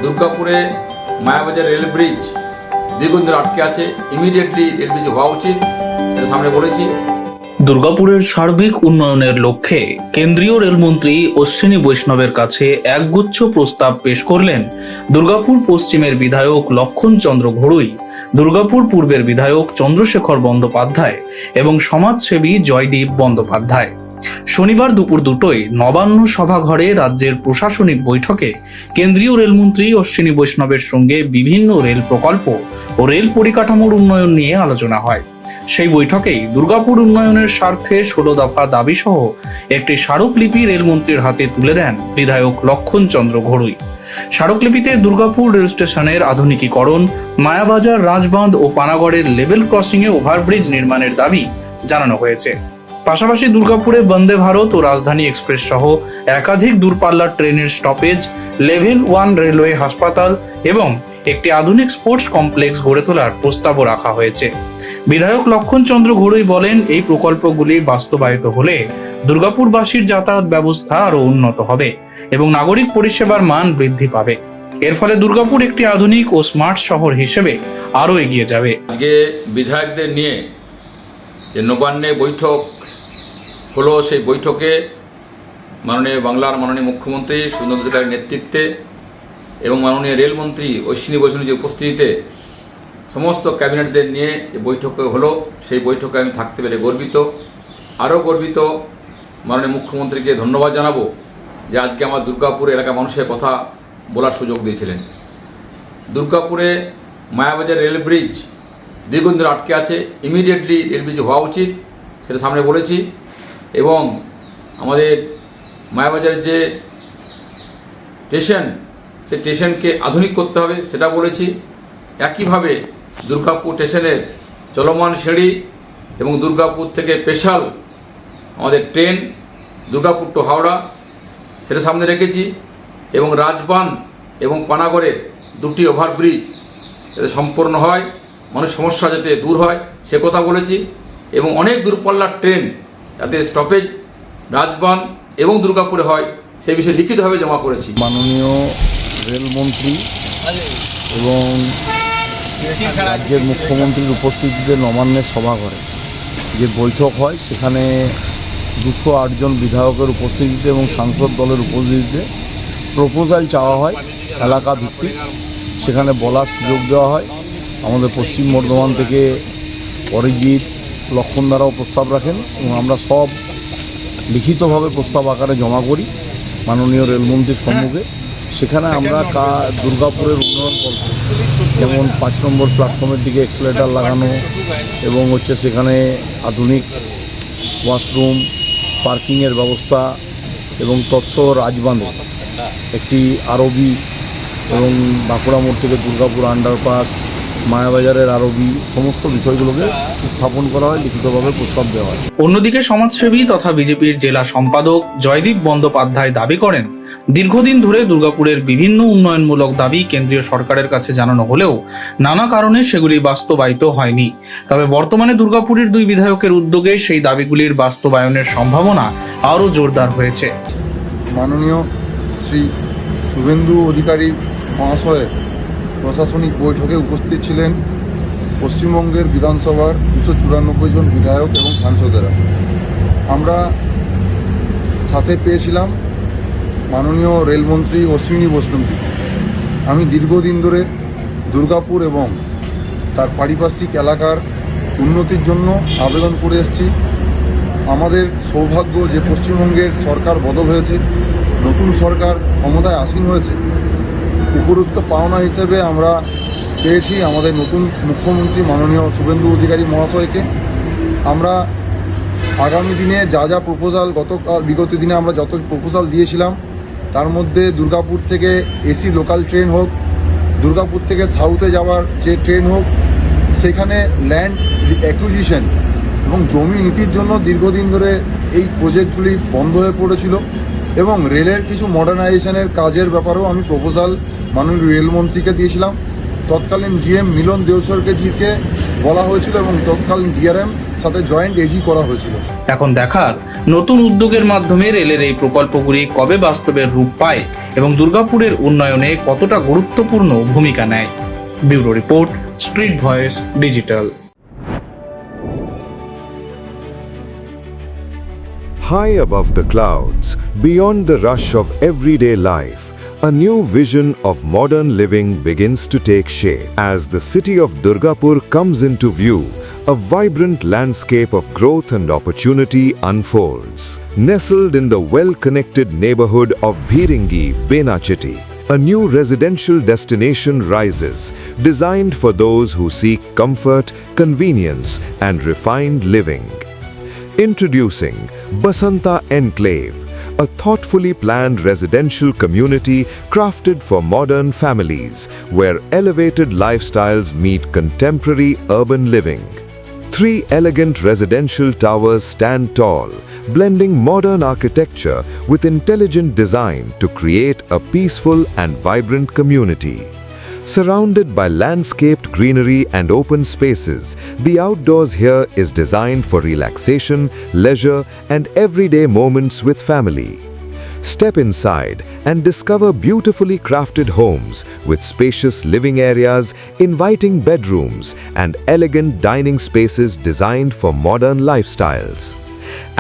দুর্গাপুরে Mayabazar rail bridge দীর্ঘদিন ধরে আটকে আছে, ইমিডিয়েটলি রেল ব্রিজ হওয়া উচিত, সেটা সামনে বলেছি। দুর্গাপুরের সার্বিক উন্নয়নের লক্ষ্যে কেন্দ্রীয় রেলমন্ত্রী অশ্বিনী বৈষ্ণবের কাছে একগুচ্ছ প্রস্তাব পেশ করলেন দুর্গাপুর পশ্চিমের বিধায়ক লক্ষণ চন্দ্র ঘড়ুই, দুর্গাপুর পূর্বের বিধায়ক চন্দ্রশেখর বন্দ্যোপাধ্যায় এবং সমাজসেবী জয়দীপ বন্দ্যোপাধ্যায়। শনিবার দুপুর 2টায় নবান্ন সভাঘরে রাজ্যের প্রশাসনিক বৈঠকে কেন্দ্রীয় রেলমন্ত্রী অশ্বিনী বৈষ্ণবের সঙ্গে বিভিন্ন রেল প্রকল্প ও রেল পরিকাঠামোর উন্নয়ন নিয়ে আলোচনা হয়। সেই বৈঠকেই দুর্গাপুর উন্নয়নের স্বার্থে 16 দফা দাবি সহ একটি স্মারকলিপি রেলমন্ত্রীর হাতে তুলে দেন বিধায়ক লক্ষণ চন্দ্র ঘড়ুই। স্মারকলিপিতে দুর্গাপুর রেল স্টেশনের আধুনিকীকরণ, মায়াবাজার, রাজবাঁধ ও পানাগড়ের লেভেল ক্রসিংয়ে ওভারব্রিজ নির্মাণের দাবি জানানো হয়েছে। পাশাপাশি দুর্গাপুরে বন্দে ভারত ও রাজধানী এক্সপ্রেস সহ একাধিক দূরপাল্লার ট্রেনের স্টপেজ, লেভেল 1 রেলওয়ে হাসপাতাল এবং একটি আধুনিক স্পোর্টস কমপ্লেক্স গড়ে তোলার প্রস্তাবও রাখা হয়েছে। বিধায়ক লক্ষণ চন্দ্র ঘড়ুই বলেন, এই প্রকল্পগুলি বাস্তবায়িত হলে দুর্গাপুরবাসীর যাতায়াত ব্যবস্থা আরো উন্নত হবে এবং নাগরিক পরিষেবার মান বৃদ্ধি পাবে। এর ফলে দুর্গাপুর একটি আধুনিক ও স্মার্ট শহর হিসেবে আরো এগিয়ে যাবে। আজকে বিধায়কদের নিয়ে যে নবান্নে বৈঠক হলো, সেই বৈঠকে বাংলার মাননীয় মুখ্যমন্ত্রী শুভেন্দু অধিকারীর নেতৃত্বে এবং মাননীয় রেলমন্ত্রী অশ্বিনী বৈষ্ণবের উপস্থিতিতে সমস্ত ক্যাবিনেটদের নিয়ে যে বৈঠক হলো, সেই বৈঠকে আমি থাকতে পেরে গর্বিত। আরও গর্বিত, মাননীয় মুখ্যমন্ত্রীকে ধন্যবাদ জানাবো যে আজকে আমার দুর্গাপুর এলাকার মানুষের কথা বলার সুযোগ দিয়েছিলেন। দুর্গাপুরে মায়াবাজার রেল ব্রিজ দীর্ঘদিন ধরে আটকে আছে, ইমিডিয়েটলি রেল ব্রিজ হওয়া উচিত, সেটা সামনে বলেছি। এবং আমাদের মায়াবাজারের যে স্টেশন, সেই স্টেশনকে আধুনিক করতে হবে, সেটা বলেছি। একইভাবে দুর্গাপুর স্টেশনের চলমান সিঁড়ি এবং দুর্গাপুর থেকে স্পেশাল আমাদের ট্রেন দুর্গাপুর টু হাওড়া, সেটা সামনে রেখেছি। এবং রাজবাঁধ এবং পানাগড়ের 2টি ওভারব্রিজ যাতে সম্পূর্ণ হয়, মানুষ সমস্যা যাতে দূর হয়, সে কথা বলেছি। এবং অনেক দূরপাল্লার ট্রেন যাতে স্টপেজ রাজবাঁধ এবং দুর্গাপুরে হয়, সে বিষয়ে লিখিতভাবে জমা করেছি। মাননীয় রেলমন্ত্রী এবং রাজ্যের মুখ্যমন্ত্রীর উপস্থিতিতে নবান্নের সভাঘরে যে বৈঠক হয়, সেখানে 208 জন বিধায়কের উপস্থিতিতে এবং সাংসদ দলের উপস্থিতিতে প্রপোজাল চাওয়া হয় এলাকা ভিত্তিক। সেখানে বলার সুযোগ দেওয়া হয়। আমাদের পশ্চিম বর্ধমান থেকে অরিজিৎ, লক্ষণ দ্বারাও প্রস্তাব রাখেন এবং আমরা সব লিখিতভাবে প্রস্তাব আকারে জমা করি মাননীয় রেলমন্ত্রীর সম্মুখে। সেখানে আমরা দুর্গাপুরের উন্নয়ন করব, যেমন 5 নম্বর প্ল্যাটফর্মের দিকে এক্সেলেটার লাগানো এবং সেখানে আধুনিক ওয়াশরুম, পার্কিংয়ের ব্যবস্থা এবং তৎসহ রাজবাঁধে একটি আরবি এবং বাঁকুড়া মোড় থেকে দুর্গাপুর আন্ডারপাস, মায়াবাজারের আরবি, সমস্ত বিষয়গুলোকে উত্থাপন করা হয়, লিখিতভাবে প্রস্তাব দেওয়া হয়। অন্যদিকে সমাজসেবী তথা বিজেপির জেলা সম্পাদক জয়দীপ বন্দ্যোপাধ্যায় দাবি করেন, দীর্ঘদিন ধরে দুর্গাপুরের বিভিন্ন উন্নয়নমূলক দাবি কেন্দ্রীয় সরকারের কাছে জানানো হলেও নানা কারণে সেগুলি বাস্তবায়িত হয়নি। তবে বর্তমানে দুর্গাপুরের 2 বিধায়কের উদ্যোগে সেই দাবিগুলির বাস্তবায়নের সম্ভাবনা আরও জোরদার হয়েছে। মাননীয় শ্রী শুভেন্দু অধিকারী মহাশয়ের প্রশাসনিক বৈঠকে উপস্থিত ছিলেন পশ্চিমবঙ্গের বিধানসভার 294 জন বিধায়ক এবং সাংসদেরা। আমরা সাথে পেয়েছিলাম মাননীয় রেলমন্ত্রী অশ্বিনী বৈষ্ণবজি। আমি দীর্ঘদিন ধরে দুর্গাপুর এবং তার পারিপার্শ্বিক এলাকার উন্নতির জন্য আবেদন করে এসেছি। আমাদের সৌভাগ্য যে পশ্চিমবঙ্গের সরকার বদল হয়েছে, নতুন সরকার ক্ষমতায় আসীন হয়েছে। উপরুক্ত পাওনা হিসেবে আমরা পেয়েছি আমাদের নতুন মুখ্যমন্ত্রী মাননীয় শুভেন্দু অধিকারী মহাশয়কে। আমরা আগামী দিনে যা প্রপোজাল বিগত দিনে আমরা যত প্রপোজাল দিয়েছিলাম, তার মধ্যে দুর্গাপুর থেকে এসি লোকাল ট্রেন হোক, দুর্গাপুর থেকে সাউথে যাওয়ার যে ট্রেন হোক, সেখানে ল্যান্ড অ্যাকুইজিশন এবং জমি নীতির জন্য দীর্ঘদিন ধরে এই প্রজেক্টগুলি বন্ধ হয়ে পড়েছিল। এবং রেলের কিছু মডার্নাইজেশনের কাজের ব্যাপারেও আমি প্রপোজাল মাননীয় রেলমন্ত্রীকে দিয়েছিলাম। তৎকালীন জিএম মিলন দেওসরকে বলা হয়েছিল এবং তৎকালীন ডিআরএম সাথে জয়েন্ট এজি করা হয়েছিল। এখন দেখার নতুন উদ্যোগের মাধ্যমে রেলের এই প্রকল্পগুলি কবে বাস্তবের রূপ পায় এবং দুর্গাপুরের উন্নয়নে কতটা গুরুত্বপূর্ণ ভূমিকা নেয়। Bureau report, street voice digital. High above the clouds, beyond the rush of everyday life, a new vision of modern living begins to take shape. As the city of Durgapur comes into view, a vibrant landscape of growth and opportunity unfolds. Nestled in the well-connected neighborhood of Bhiringi, Benachiti, a new residential destination rises, designed for those who seek comfort, convenience, and refined living. Introducing Basanta Enclave, a thoughtfully planned residential community crafted for modern families, where elevated lifestyles meet contemporary urban living. 3 elegant residential towers stand tall, blending modern architecture with intelligent design to create a peaceful and vibrant community. Surrounded by landscaped greenery and open spaces, the outdoors here is designed for relaxation, leisure, and everyday moments with family. Step inside and discover beautifully crafted homes with spacious living areas, inviting bedrooms, and elegant dining spaces designed for modern lifestyles.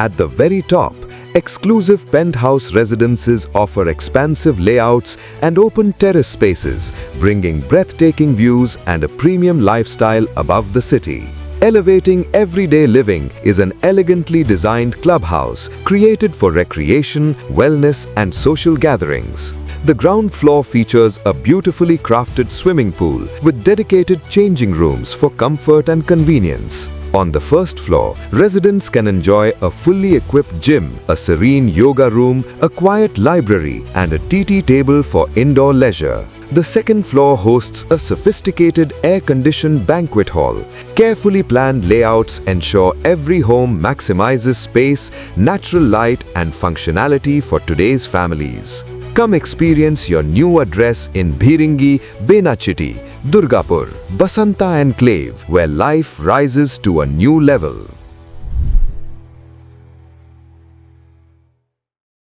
At the very top, exclusive penthouse residences offer expansive layouts and open terrace spaces, bringing breathtaking views and a premium lifestyle above the city. Elevating everyday living is an elegantly designed clubhouse created for recreation, wellness, and social gatherings. The ground floor features a beautifully crafted swimming pool with dedicated changing rooms for comfort and convenience. On the first floor, residents can enjoy a fully equipped gym, a serene yoga room, a quiet library, and a TT table for indoor leisure. The second floor hosts a sophisticated air-conditioned banquet hall. Carefully planned layouts ensure every home maximizes space, natural light, and functionality for today's families. Come experience your new address in Bhiringi, Benachiti, Durgapur, Basanta Enclave, where life rises to a new level.